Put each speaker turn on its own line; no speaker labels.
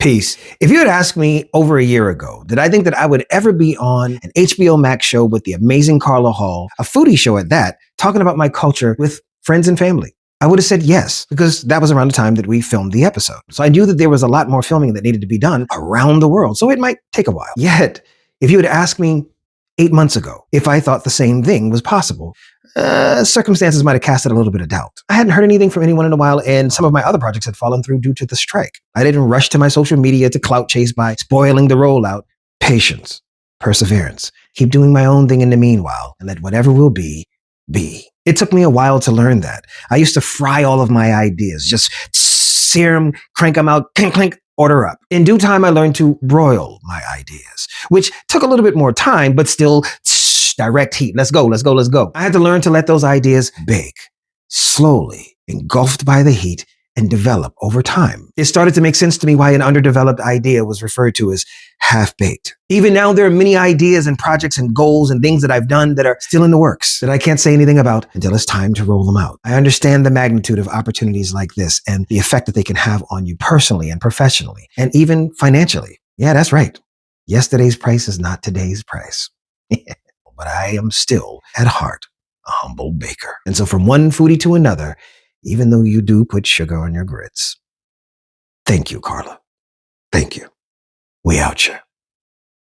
Peace. If you had asked me over a year ago, did I think that I would ever be on an HBO Max show with the amazing Carla Hall, a foodie show at that, talking about my culture with friends and family? I would have said yes, because that was around the time that we filmed the episode. So I knew that there was a lot more filming that needed to be done around the world, so it might take a while. Yet, if you had asked me 8 months ago if I thought the same thing was possible, circumstances might have casted a little bit of doubt. I hadn't heard anything from anyone in a while, and some of my other projects had fallen through due to the strike. I didn't rush to my social media to clout chase by spoiling the rollout. Patience, perseverance, keep doing my own thing in the meanwhile, and let whatever will be, be. It took me a while to learn that. I used to fry all of my ideas, just sear them, crank them out, clink, clink, order up. In due time, I learned to broil my ideas, which took a little bit more time, but still direct heat. Let's go, let's go, let's go. I had to learn to let those ideas bake, slowly, engulfed by the heat, and develop over time. It started to make sense to me why an underdeveloped idea was referred to as half-baked. Even now, there are many ideas and projects and goals and things that I've done that are still in the works that I can't say anything about until it's time to roll them out. I understand the magnitude of opportunities like this and the effect that they can have on you personally and professionally, and even financially. Yeah, that's right. Yesterday's price is not today's price. But I am still, at heart, a humble baker. And so from one foodie to another, even though you do put sugar on your grits, thank you, Carla. Thank you. We out here.